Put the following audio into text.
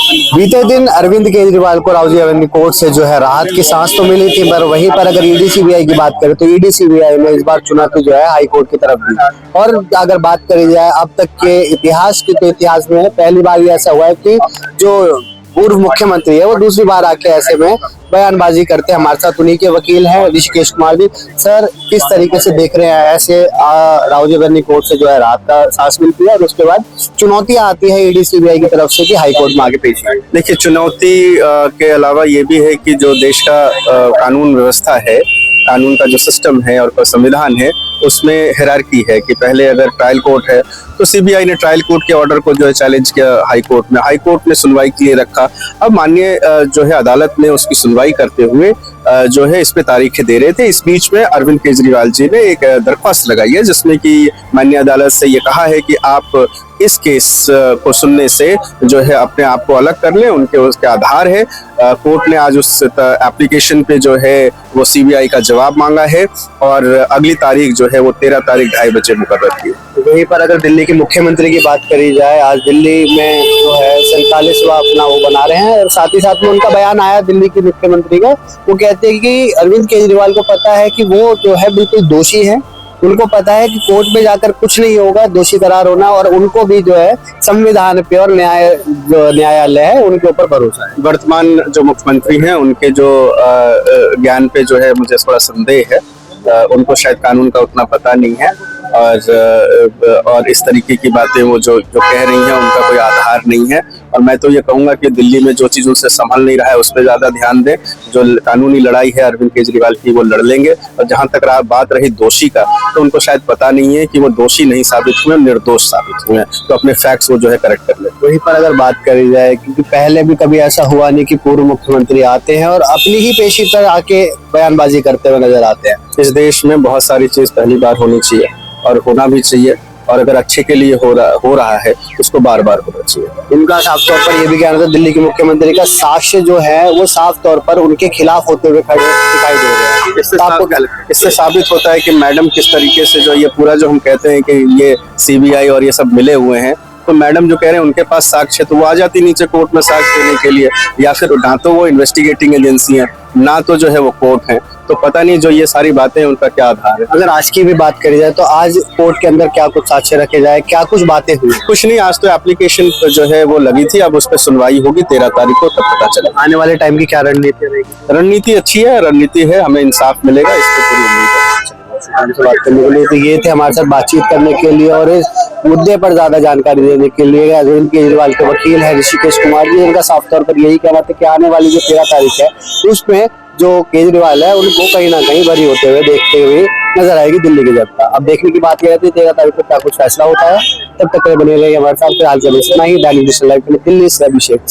बीते दिन अरविंद केजरीवाल को राजीव गांधी कोर्ट से जो है राहत की सांस तो मिली थी, पर वहीं पर अगर ईडी सीबीआई की बात करें तो ईडी सीबीआई ने इस बार चुनौती जो है हाई कोर्ट की तरफ दी। और अगर बात करी जाए अब तक के इतिहास की, तो इतिहास में पहली बार ये ऐसा हुआ है कि जो पूर्व मुख्यमंत्री है वो दूसरी बार आके ऐसे में बयानबाजी करते हैं। हमारे साथ उन्हीं के वकील हैं ऋषिकेश कुमार जी। सर, किस तरीके से देख रहे हैं ऐसे राजीव गांधी कोर्ट से जो है राहत का सांस मिलती है और उसके बाद चुनौतियां आती है ईडी सीबीआई की तरफ से कि हाई कोर्ट में आगे पेश है? देखिए, चुनौती के अलावा ये भी है कि जो देश का कानून व्यवस्था है, कानून का जो सिस्टम है और संविधान है, उसमें हायरार्की है कि पहले अगर ट्रायल कोर्ट है तो सीबीआई ने ट्रायल कोर्ट के ऑर्डर को जो है चैलेंज किया हाई कोर्ट ने सुनवाई के लिए रखा। अब माननीय जो है अदालत ने उसकी सुनवाई करते हुए जो है इस पे तारीखें दे रहे थे। इस बीच में अरविंद केजरीवाल जी ने एक दरख्वास्त लगाई है जिसमें कि माननीय अदालत से ये कहा है कि आप इस केस को सुनने से जो है अपने आप को अलग कर लें। उसके आधार है कोर्ट ने आज उस एप्लीकेशन पे जो है वो सीबीआई का जवाब मांगा है और अगली तारीख जो है वो 13 तारीख 2:30 बजे मुकर्रर की है। वहीं पर अगर दिल्ली के मुख्यमंत्री की बात करी जाए, आज दिल्ली में जो है 47वां अपना वो बना रहे हैं और साथ ही साथ में उनका बयान आया दिल्ली के मुख्यमंत्री का। वो कहते हैं कि अरविंद केजरीवाल को पता है कि वो जो है बिल्कुल दोषी है, उनको पता है कि कोर्ट में जाकर कुछ नहीं होगा, दोषी करार होना, और उनको भी जो है संविधान पे और न्यायालय है उनके ऊपर भरोसा है। वर्तमान जो मुख्यमंत्री हैं उनके जो ज्ञान पे जो है मुझे थोड़ा संदेह है। उनको शायद कानून का उतना पता नहीं है और इस तरीके की बातें वो जो कह रही हैं उनका कोई आधार नहीं है। और मैं तो ये कहूंगा कि दिल्ली में जो चीज उनसे संभल नहीं रहा है उस पर ज्यादा ध्यान दें। जो कानूनी लड़ाई है अरविंद केजरीवाल की वो लड़ लेंगे। और जहां तक बात रही दोषी का, तो उनको शायद पता नहीं है कि वो दोषी नहीं साबित हुए, निर्दोष साबित हुए, तो अपने फैक्ट्स वो जो है करेक्ट कर ले। वहीं पर अगर बात करी जाए, क्योंकि पहले भी कभी ऐसा हुआ नहीं कि पूर्व मुख्यमंत्री आते हैं और अपनी ही पेशी पर आके बयानबाजी करते हुए नजर आते हैं। इस देश में बहुत सारी चीज पहली बार होनी चाहिए और होना भी चाहिए, और अगर अच्छे के लिए हो रहा है उसको बार बार होना चाहिए। उनका साफ तौर पर यह भी कहना था दिल्ली के मुख्यमंत्री का साक्ष्य जो है वो साफ तौर पर उनके खिलाफ होते हुए खड़े दिखाई दे रहे हैं। इससे साबित होता है कि मैडम किस तरीके से जो ये पूरा जो हम कहते हैं कि ये सीबीआई और ये सब मिले हुए हैं, तो मैडम जो कह रहे हैं उनके पास साक्ष्य, तो वो आ जाती नीचे कोर्ट में साक्ष्य देने के लिए। या फिर ना तो वो इन्वेस्टिगेटिंग एजेंसी है, ना तो जो है वो कोर्ट है, तो पता नहीं जो ये सारी बातें हैं उनका क्या आधार है। अगर आज की भी बात करी जाए तो आज कोर्ट के अंदर क्या कुछ साक्ष्य रखे जाए, क्या कुछ बातें हुई? कुछ नहीं, आज तो एप्लीकेशन जो है वो लगी थी, अब उस पर सुनवाई होगी 13 तारीख को, तब पता चलेगा। आने वाले टाइम की क्या रणनीति रहेगी? रणनीति अच्छी है, रणनीति है, हमें इंसाफ मिलेगा, इस पर पूरी उम्मीद है। बात करने के लिए तो ये थे हमारे साथ बातचीत करने के लिए और इस मुद्दे पर ज्यादा जानकारी देने के लिए अरविंद केजरीवाल के वकील है ऋषिकेश कुमार जी। उनका साफ तौर पर यही कहना था कि आने वाली जो 13 तारीख है उसमें जो केजरीवाल है उनको कहीं ना कहीं बरी होते हुए देखते हुए नजर आएगी दिल्ली की जनता। अब देखने की बात यह रहती है 13 तारीख को क्या कुछ फैसला होता है। तब तक बने रहिए हमारे साथ। फिलहाल के लिए इतना ही। दैनिक लाइव के लिए दिल्ली से अभिषेक।